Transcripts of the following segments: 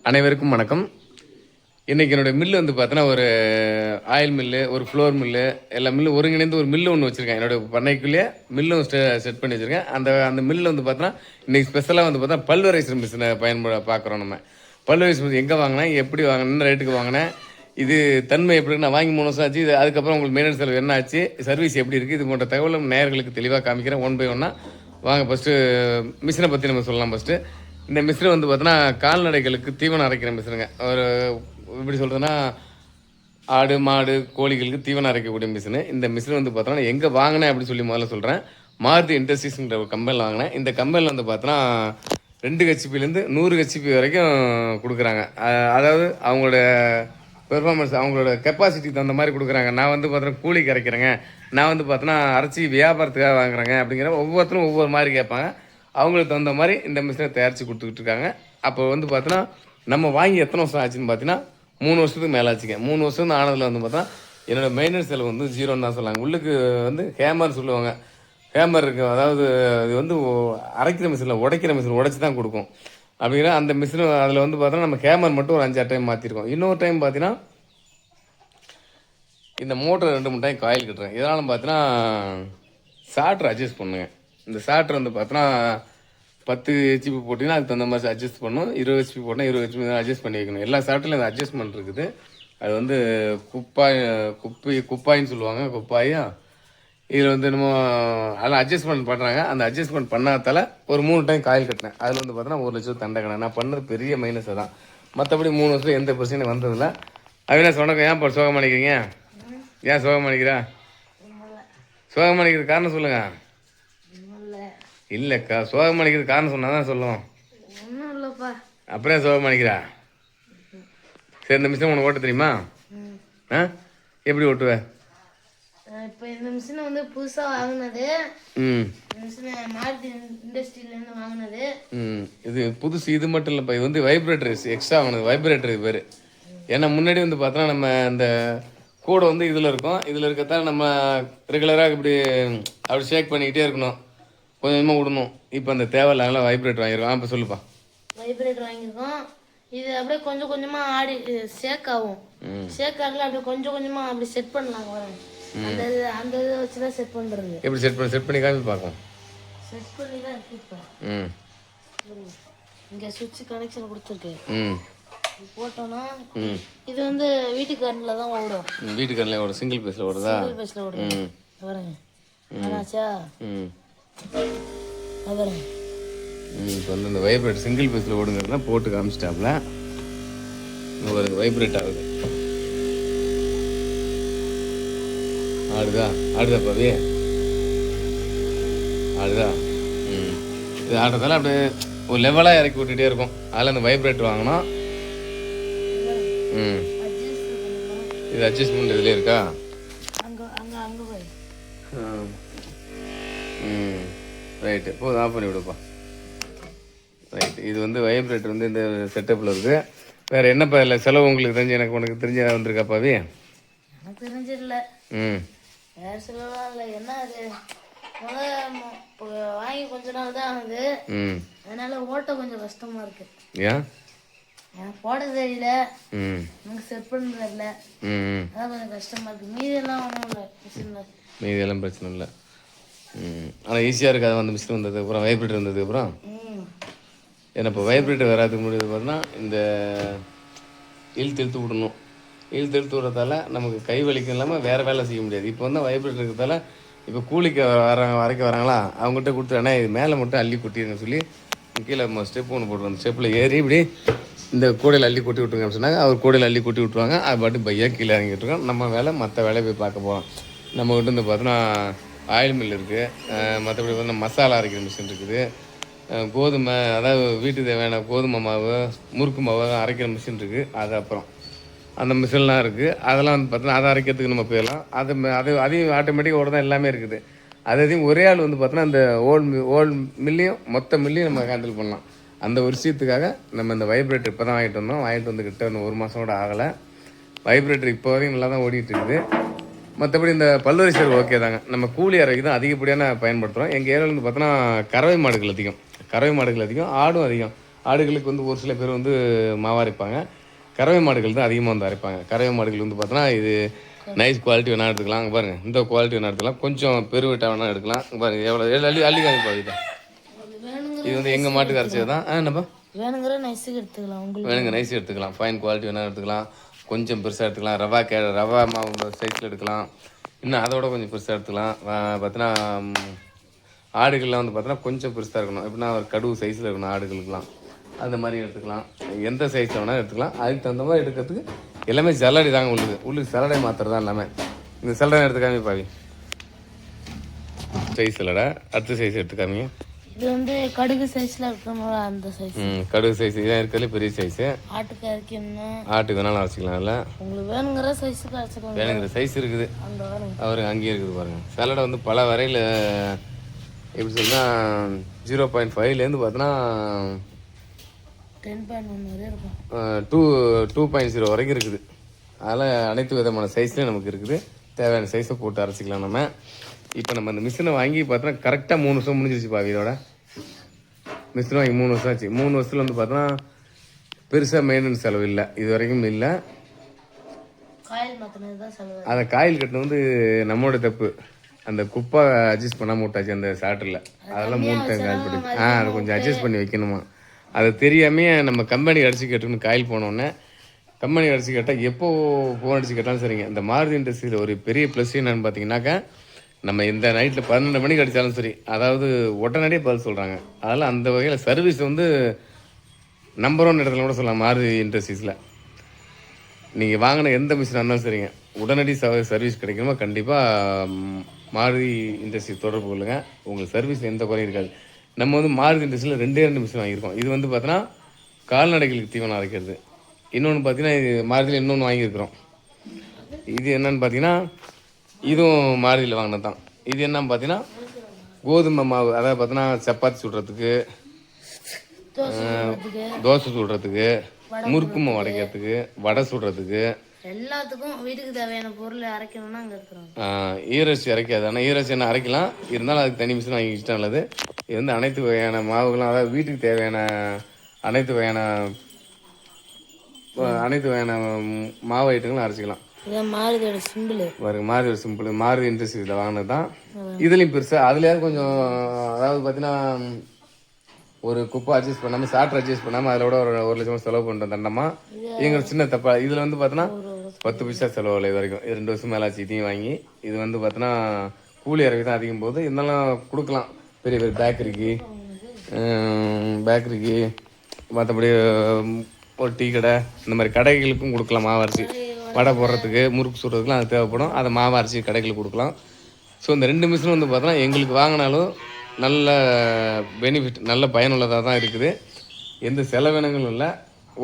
அனைவருக்கும் வணக்கம். இன்றைக்கி என்னோடய மில்லு வந்து பார்த்தோன்னா ஒரு ஆயில் மில்லு, ஒரு ஃப்ளோர் மில்லு, எல்லா மில்லு ஒருங்கிணைந்து ஒரு மில்லு ஒன்று வச்சுருக்கேன். என்னோடய பண்ணைக்குள்ளேயே மில்லும் செட் பண்ணி வச்சுருக்கேன். அந்த மில்லில் வந்து பார்த்தோன்னா இன்றைக்கி ஸ்பெஷலாக வந்து பார்த்தா பல்வரைசர் மிஷினை பார்க்குறோம். நம்ம பல்வரைசர் மிஷின் எங்கே வாங்கினேன், எப்படி வாங்கினேன், ரேட்டுக்கு வாங்கினேன், இது தன்மை எப்படி நான் வாங்கி 3 வருஷம் ஆச்சு, இது அதுக்கப்புறம் உங்களுக்கு மெயின்டெனன்ஸ் செலவு என்ன ஆச்சு, சர்வீஸ் எப்படி இருக்குது, இது போன்ற தகவலும் நேயர்களுக்கு தெளிவாக காமிக்கிறேன் ஒன் பை ஒன்னாக. வாங்க ஃபஸ்ட்டு மிஷினை பற்றி நம்ம சொல்லலாம். ஃபஸ்ட்டு இந்த மிஷினை வந்து பார்த்தோன்னா கால்நடைகளுக்கு தீவனம் அரைக்கிற மிஷினுங்க. ஒரு எப்படி சொல்கிறதுன்னா, ஆடு மாடு கோழிகளுக்கு தீவனம் அரைக்கக்கூடிய மிஷினு. இந்த மிஷின் வந்து பார்த்தோன்னா எங்கே வாங்கினேன் அப்படின்னு சொல்லி முதல்ல சொல்கிறேன். மாருதி இண்டஸ்ட்ரீஸ்ன்ற ஒரு கம்பெனியில் வாங்கினேன். இந்த கம்பெனியில் வந்து பார்த்தோன்னா 2 ஹெச்பிலேருந்து 100 ஹெச்பி வரைக்கும் கொடுக்குறாங்க. அதாவது அவங்களோட பெர்ஃபார்மன்ஸ், அவங்களோட கெப்பாசிட்டிக்கு தகுந்த மாதிரி கொடுக்குறாங்க. நான் வந்து பார்த்தோன்னா கூலிக்கு அரைக்கிறேங்க, நான் வந்து பார்த்தோன்னா அரைச்சி வியாபாரத்துக்காக வாங்குறேங்க அப்படிங்கிற ஒவ்வொருத்தரும் ஒவ்வொரு மாதிரி கேட்பாங்க. அவங்களுக்கு தகுந்த மாதிரி இந்த மிஷினை தயாரித்து கொடுத்துக்கிட்டு இருக்காங்க. அப்போ வந்து பார்த்தோன்னா நம்ம வாங்கி எத்தனை வருஷம் ஆச்சுன்னு பார்த்தீங்கன்னா 3 வருஷத்துக்கு மேலே ஆச்சுங்க. 3 வருஷம் ஆனதில் வந்து பார்த்தா என்னோடய மெயின்டெனன்ஸ் செலவு வந்து 0ன்னு தான் சொல்லாங்க. உள்ளுக்கு வந்து ஹேமர் சொல்லுவாங்க, ஹேமர் இருக்குது. அதாவது இது வந்து அரைக்கிற மிஷினில் உடைக்கிற மிஷின் உடைச்சி தான் கொடுக்கும். அப்படிங்கிற அந்த மிஷின் அதில் வந்து பார்த்தோன்னா நம்ம ஹேமர் மட்டும் ஒரு 5-6 டைம் மாற்றிருக்கோம். இன்னொரு டைம் பார்த்தீங்கன்னா இந்த மோட்டர் 2-3 டைம் காயில் கட்டுறேன். இதனால் பார்த்தீங்கன்னா சாட்ரு அட்ஜஸ்ட் பண்ணுங்க. இந்த சாட்ரு வந்து பார்த்தோன்னா 10 ஹெச்பி போட்டிங்கன்னா அதுக்கு தகுந்த மாதிரி அட்ஜஸ்ட் பண்ணணும். 20 ஹெச்பி போட்டால் 20 ஹெச்பி தான் அட்ஜஸ்ட் பண்ணி வைக்கணும். எல்லா சாட்டிலும் அந்த அட்ஜஸ்ட்மெண்ட் இருக்குது. அது வந்து குப்பாயின்னு சொல்லுவாங்க, குப்பாயா. இதில் வந்து என்னமோ அதெல்லாம் அட்ஜஸ்ட்மெண்ட் பண்ணுறாங்க. அந்த அட்ஜஸ்ட்மெண்ட் பண்ணாதால ஒரு 3 டைம் காயில் கட்டினேன். அதில் வந்து பார்த்தோன்னா 1 லட்சம் தண்டை கணக்கு. நான் பண்ணது பெரிய மைனஸை தான். மற்றபடி 3 வருஷம் எந்த பிரச்சனையும் வந்ததில்லை. அவினாஷ் வணக்கம். ஏன் இப்போ சோகம் பண்ணிக்கிறீங்க? ஏன் சோகம் பண்ணிக்கிறா? சோகம் பண்ணிக்கிறது காரணம் சொல்லுங்கள். இல்லைக்கா, சோகம் பண்ணிக்கிறது காரணம் சொன்னால் தான் சொல்லுவோம். அப்புறம் சோகம் பண்ணிக்கிறா? சரி, இந்த மிஷினை உனக்கு ஓட்ட தெரியுமா? எப்படி ஓட்டுவேன்? இப்போ இந்த மிஷினை வந்து புதுசாக வாங்கினது. மிஷினை மாருதி இண்டஸ்ட்ரியிலேருந்து வாங்கினது. இது புதுசு. இது மட்டும் இல்லைப்பா, இது வந்து வைப்ரேட்டர் எக்ஸ்ட்ரா வாங்கினது. வைப்ரேட்டர் இது பேர். ஏன்னா முன்னாடி வந்து பார்த்தோன்னா நம்ம இந்த கூடை வந்து இதில் இருக்கும். இதில் இருக்கத்தான் நம்ம ரெகுலராக இப்படி அப்படி ஷேக் பண்ணிக்கிட்டே இருக்கணும், கொஞ்சமாக விடணும். இப்போ அந்த தேவையில்ல வைப்ரேட்டர் வாங்கியிருக்கோம். இப்போ சொல்லுப்பா. வைப்ரேட்டர் வாங்கியிருக்கோம். இது அப்படியே கொஞ்சம் கொஞ்சமாக ஆடி ஷேக் ஆகும். ஷேக் ஆகல அப்படியே கொஞ்சம் கொஞ்சமாக அப்படி செட் பண்ணலாம். அந்த இதை வச்சு தான் செட் பண்ணுறது. எப்படி செட் பண்ணி காமி பார்க்கலாம். செட் பண்ணி தான் இப்போ இங்கே சுவிட்ச் கனெக்ஷன் கொடுத்துருக்கு. போட்டோன்னா இது வந்து வீட்டு கரண்டில் தான் ஓடும். வீட்டு கரண்டில் ஓடும். சிங்கிள் பேஸில் ஓடுதா? சிங்கிள் பேஸில் ஓடுது. பாருங்க. ஆனாச்சா? பாருங்க. இப்போ வந்து இந்த வைப்ரேட் சிங்கிள் பேஸில் ஓடுங்கிறதுனா போட்டு காமிச்சிட்டாப்ல. ஒரு வைப்ரேட் ஆகுது. ஆடுதா பாவி? ஆடுதா? இது ஆடுறதால அப்படியே ஒரு லெவலாக இறக்கி விட்டுட்டே இருக்கும். அதில் அந்த வைப்ரேட்டர் வாங்கினோம். இது அட்ஜஸ்ட்மெண்ட் இதுலேயே இருக்கா? ரைட்டு, போதும், ஆஃப் பண்ணி விடுப்பா. ரைட்டு, இது வந்து வைப்ரேட்டர் வந்து இந்த செட்டப்பில் இருக்குது. வேறு என்னப்பா இல்லை செலவு உங்களுக்கு தெரிஞ்சு உனக்கு தெரிஞ்ச வந்திருக்காப்பாவி? எனக்கு தெரிஞ்சிடல. வேறு செலவெல்லாம் இல்லை. என்ன அது வாங்கி கொஞ்ச நாள் தான் ஆகுது. அதனால ஓட்ட கொஞ்சம் கஷ்டமாக இருக்குது. ஏன்? எனக்கு போட தெரியல, எனக்கு செட் பண்ண தெரியல, அதான் கொஞ்சம் கஷ்டமாக இருக்குது. மீதியெல்லாம் ஒன்றும் இல்லை, மிஷினில் மீதியெல்லாம் பிரச்சனை இல்லை. ஆனால் ஈஸியாக இருக்குது. அது வந்து மிஷின் வந்ததுக்கு அப்புறம் வைப்ரேட்டர் வந்ததுக்கு அப்புறம். ஏன்னா இப்போ வைப்ரேட்டர் வராதுக்கு முடியாது பார்த்தோன்னா இந்த இழுத்து விடணும். இழுத்து விடுறதால நமக்கு கை வலிக்கும் இல்லாமல் வேறு வேலை செய்ய முடியாது. இப்போ வந்து வைப்ரேட்டர் இருக்கிறதால இப்போ கூலிக்கு வரைக்க வராங்களா, அவங்ககிட்ட கொடுத்துட்டேன்னா இது மேலே மட்டும் அள்ளி கொட்டிடுங்க சொல்லி கீழே ஸ்டெப் ஒன்று போட்டுருவோம். அந்த ஸ்டெப்பில் ஏறி இப்படி இந்த கூடையில் அள்ளி கொட்டி விட்டுருங்கன்னு சொன்னாங்க. அவர் கூடையில் அள்ளி கொட்டி விட்ருவாங்க. அது பாட்டு பையாக கீழே இறங்கிட்டு இருக்கோம். நம்ம வேலை மற்ற வேலையை போய் பார்க்க போகிறோம். நம்மக்கிட்ட வந்து பார்த்தோன்னா ஆயில் மில் இருக்குது. மற்றபடி வந்து மசாலா அரைக்கிற மிஷின் இருக்குது. கோதுமை, அதாவது வீட்டுக்கு தேவையான கோதுமை மாவு, முறுக்கு மாவு அரைக்கிற மிஷின் இருக்குது. அது அப்புறம் அந்த மிஷின்லாம் இருக்குது. அதெல்லாம் வந்து பார்த்தோன்னா அதை அரைக்கிறதுக்கு நம்ம போயிடலாம். அதையும் ஆட்டோமேட்டிக்காக ஓட தான் எல்லாமே இருக்குது. அதையும் ஒரே ஆள் வந்து பார்த்தோன்னா அந்த ஓல்டு மில்லையும் மொத்த மில்லையும் நம்ம ஹேண்டில் பண்ணலாம். அந்த ஒரு விஷயத்துக்காக நம்ம இந்த வைப்ரேட்டர் இப்போ தான் வாங்கிட்டு வந்துக்கிட்ட 1 மாதம் கூட ஆகலை. வைப்ரேட்டர் இப்போ வரைக்கும் நல்லா தான் ஓடிட்டு இருக்குது. மற்றபடி இந்த பல்வரைசர் ஓகே தாங்க. நம்ம கூலி அறைக்கு தான் அதிகப்படியான பயன்படுத்துகிறோம். எங்கள் ஏரியாவில் வந்து பார்த்தோன்னா கறவை மாடுகள் அதிகம், ஆடும் அதிகம். ஆடுகளுக்கு வந்து ஒரு சில பேர் வந்து மாவு அரைப்பாங்க. கறவை மாடுகள் தான் அதிகமாக வந்து அரைப்பாங்க. கறவை மாடுகள் வந்து பார்த்தோன்னா இது நைஸ் குவாலிட்டி வேணால் எடுத்துக்கலாம். இங்கே பாருங்கள், இந்த குவாலிட்டி வேணால் எடுத்துக்கலாம். கொஞ்சம் பெருவிட்டா வேணால் எடுக்கலாம். இங்கே பாருங்கள் எவ்வளோ அள்ளி அள்ளி காமிப்பா இது. இது வந்து எங்கள் மாட்டுக்கு அரைச்சது தான். என்னப்பா வேணுங்கிற நைஸுக்கு எடுத்துக்கலாம். உங்களுக்கு வேணுங்க நைஸ் எடுத்துக்கலாம். ஃபைன் குவாலிட்டி வேணால் எடுத்துக்கலாம். கொஞ்சம் பெருசாக எடுத்துக்கலாம். ரவா மாவு சைஸில் எடுக்கலாம். இன்னும் அதோட கொஞ்சம் பெருசாக எடுத்துக்கலாம். பார்த்தீங்கன்னா ஆடுகள்லாம் வந்து பார்த்தோன்னா கொஞ்சம் பெருசாக இருக்கணும். எப்படின்னா ஒரு கடுவு சைஸில் இருக்கணும் ஆடுகளுக்கெலாம். அந்த மாதிரி எடுத்துக்கலாம். எந்த சைஸில் வேணால் எடுத்துக்கலாம். அதுக்கு தகுந்த மாதிரி எடுக்கிறதுக்கு எல்லாமே சல்லடை தாங்க உள்ளுக்கு சல்லடை மாத்திரம் தான் எல்லாமே. இந்த சல்லடை எடுத்துக்காமி பாவி சைஸ் சல்லடை. அடுத்த சைஸ் எடுத்துக்காமீங்க. இது வந்து கடுகு சைஸ்ல இருக்கணும். அந்த சைஸ் கடுகு சைஸ் இதான் இருக்கிறதுல பெரிய சைஸு. ஆட்டுக்கு அரைக்கணும். ஆட்டுக்கு வேணாலும் அரைச்சிக்கலாம். இல்லை உங்களுக்கு வேணுங்கிற சைஸுக்கு அரைச்சிக்கலாம். வேணுங்கிற சைஸ் இருக்குது. அந்த வேணும் அவருக்கு அங்கேயே இருக்குது பாருங்கள். சல்லடை வந்து பல வரையில் எப்படி சொன்னால் 0.5லேருந்து பார்த்தோன்னா 10.1 வரை இருக்கும். 2.0 வரைக்கும் இருக்குது. அதில் அனைத்து விதமான சைஸ்லேயும் நமக்கு இருக்குது. தேவையான சைஸை போட்டு அரைச்சிக்கலாம் நம்ம. இப்போ நம்ம அந்த மிஷினை வாங்கி பார்த்தோன்னா கரெக்டாக 3 வருஷம் முடிஞ்சிருச்சு பாவி. இதோட மிஷினை வாங்கி 3 வருஷம் ஆச்சு. 3 வருஷத்தில் வந்து பார்த்தோன்னா பெருசாக மெயின்டெனன்ஸ் செலவு இல்லை, இது வரைக்கும் இல்லை. காயில் மாற்றினது தான் செலவு. அந்த காயில் கட்டின வந்து நம்மளோட தப்பு. அந்த குப்பை அட்ஜஸ்ட் பண்ணாமல் விட்டாச்சு அந்த சாட்டில். அதெல்லாம் 3 டைம் காயில் போட்டு அதை கொஞ்சம் அட்ஜஸ்ட் பண்ணி வைக்கணுமா. அது தெரியாமே நம்ம கம்பெனி அடிச்சு கேட்டுன்னு காயில் போனோடனே கம்பெனி அடிச்சு கேட்டால் எப்போ ஃபோன் அடிச்சு கேட்டாலும் சரிங்க. இந்த மாருதி இண்டஸ்ட்ரியில் ஒரு பெரிய ப்ளஸ் என்னன்னு பார்த்தீங்கன்னாக்கா, நம்ம இந்த நைட்டில் 12 மணிக்கு அடித்தாலும் சரி, அதாவது உடனடியே பதில் சொல்கிறாங்க. அதனால் அந்த வகையில் சர்வீஸ் வந்து நம்பர் 1 இடத்துல கூட சொல்லலாம் மாருதி இண்டஸ்ட்ரீஸில். நீங்கள் வாங்கின எந்த மிஷினாக இருந்தாலும் சரிங்க, உடனடி சர்வீஸ் கிடைக்கணுமா கண்டிப்பாக மாருதி இண்டஸ்ட்ரி தொடர்பு கொள்ளுங்கள். உங்களுக்கு சர்வீஸ் எந்த குறையும் இருக்காது. நம்ம வந்து மாருதி இண்டஸ்ட்ரியில் 2 மிஷின் வாங்கியிருக்கோம். இது வந்து பார்த்தோன்னா கால்நடைகளுக்கு தீவனம் அரைக்கிறது. இன்னொன்று பார்த்தீங்கன்னா இது மாருதியில் இன்னொன்று வாங்கியிருக்கிறோம். இது என்னன்னு பார்த்தீங்கன்னா இதுவும் மாருதியில் வாங்கினது தான். இது என்னன்னு பார்த்தீங்கன்னா கோதுமை மாவு, அதாவது பார்த்தீங்கன்னா சப்பாத்தி சுடுறதுக்கு, தோசை சுடுறதுக்கு, முறுக்கு மாவு அரைக்கிறதுக்கு, வடை சுடுறதுக்கு, எல்லாத்துக்கும் வீட்டுக்கு தேவையான பொருள் அரைக்கணும்னா அங்கே இருக்கிறோம். ஈரச்சி அரைக்காது. ஆனால் ஈரச்சி என்ன அரைக்கலாம், இருந்தாலும் அதுக்கு தனி மிஷின் வாங்கி வச்சுட்டா நல்லது. இது வந்து அனைத்து வகையான மாவுகளும், அதாவது வீட்டுக்கு தேவையான அனைத்து வகையான மாவு ஐட்டங்களும் அரைச்சிக்கலாம். இதான் மாருதியோட சிம்பிள். மாருதியோட சிம்பிள். மாருதி இண்டஸ்ட்ரியில் வாங்கினது தான். இதுலேயும் பெருசாக அதுலேயாவது கொஞ்சம், அதாவது பார்த்தீங்கன்னா ஒரு குப்பை அட்ஜஸ்ட் பண்ணாமல் சாட்டர் அட்ஜஸ்ட் பண்ணாமல் அதில் கூட ஒரு 1 லட்சம் செலவு பண்ணுற தண்டமாக எங்களுக்கு சின்ன தப்பா. இதில் வந்து பார்த்தோன்னா 10 பைசா செலவு இல்லை இது வரைக்கும். 2 வருஷம் மேலே ஆச்சு இதையும் வாங்கி. இது வந்து பார்த்தோன்னா கூலி இறக்கி தான் அதிகம் போகுது. இருந்தாலும் கொடுக்கலாம் பெரிய பெரிய பேக்கரிக்கு மற்றபடி ஒரு டீ கடை இந்த மாதிரி கடைகளுக்கும் கொடுக்கலாம். மாவு அரைச்சி வடை போடுறதுக்கு, முறுக்கு சுடுறதுக்குலாம் அது தேவைப்படும். அதை மாவு அரைச்சி கடைகளுக்கு கொடுக்கலாம். ஸோ இந்த 2 மிஷினும் வந்து பார்த்தோன்னா எங்களுக்கு வாங்கினாலும் நல்ல பெனிஃபிட், நல்ல பயனுள்ளதாக தான் இருக்குது. எந்த செலவினங்களும் இல்லை.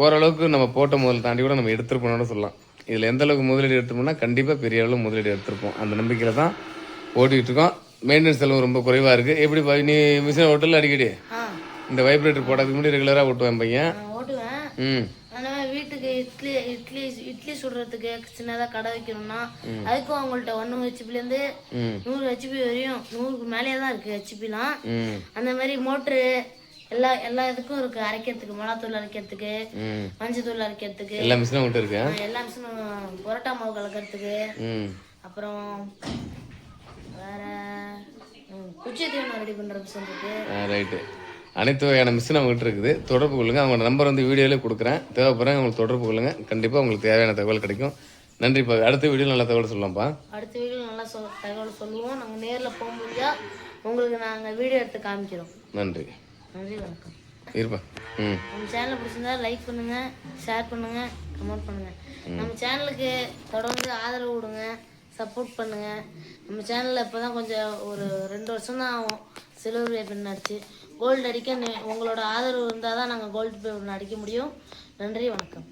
ஓரளவுக்கு நம்ம போட்ட முதல் தாண்டி கூட நம்ம எடுத்துருப்போம்னு சொல்லலாம். இதில் எந்த அளவுக்கு முதலீடு எடுத்துருப்போம்னா கண்டிப்பாக பெரிய அளவு முதலீடு எடுத்திருப்போம். அந்த நம்பிக்கையில் தான் ஓட்டிகிட்டு இருக்கோம். மெயின்டெனன்ஸ் செலவு ரொம்ப குறைவாக இருக்குது. எப்படி நீ மிஷினை ஓட்டல அடிக்கடி இந்த வைப்ரேட்டர் போடுறதுக்கு முன்னாடி ரெகுலராக ஓட்டுவேன் பையன். ஓட்டுவேன். ஆனால் வீட்டுக்கு இட்லி சுடுறதுக்கு சின்னதாக கடை வைக்கணும்னா அதுக்கும் அவங்கள்ட்ட 1 ஹெச்பிலேருந்து 100 ஹெச்பி வரையும் 100க்கு மேலேயே தான் இருக்குது ஹெச்பிலாம். அந்த மாதிரி மோட்ரு எல்லா இதுக்கும் இருக்கு. அரைக்கிறதுக்கு, மிளகாத்தூள் அரைக்கிறதுக்கு, மஞ்சத்தூள் அரைக்கிறதுக்கு எல்லா மிஷினும் மட்டும் இருக்கு. எல்லா மிஷினும் புரோட்டா மாவு கலக்கிறதுக்கு, அப்புறம் வேற குச்சி தீவனம் ரெடி பண்ணுற மிஷின் இருக்கு. ரைட்டு. அனைத்து வகையான மிஷின் அவங்ககிட்ட இருக்குது. தொடர்பு கொள்ளுங்கள். அவங்க நம்பர் வந்து வீடியோவிலே கொடுக்குறேன். தேவைப்படுறாங்க அவங்களுக்கு தொடர்பு கொள்ளுங்கள். கண்டிப்பாக உங்களுக்கு தேவையான தகவல் கிடைக்கும். நன்றிப்பா. அடுத்த வீடியோவில் நல்ல தகவல் சொல்லலாம்ப்பா. அடுத்த வீடியோவில் நல்லா தகவல் சொல்லுவோம். நாங்கள் நேரில் போக முடிஞ்சா உங்களுக்கு நாங்கள் வீடியோ எடுத்து காமிக்கிறோம். நன்றி. வணக்கம். இருப்பா. நம்ம சேனலை பிடிச்சிருந்தா லைக் பண்ணுங்கள், ஷேர் பண்ணுங்கள், கமெண்ட் பண்ணுங்கள். நம்ம சேனலுக்கு தொடர்ந்து ஆதரவு கொடுங்க, சப்போர்ட் பண்ணுங்கள். நம்ம சேனலில் இப்போ தான் கொஞ்சம் ஒரு 2 வருஷம் தான் ஆகும் சில்வர் பே பண்ண அடிச்சு. கோல்டு அடிக்க உங்களோட ஆதரவு இருந்தால் தான் நாங்கள் கோல்டு பே பண்ண அடிக்க முடியும். நன்றி, வணக்கம்.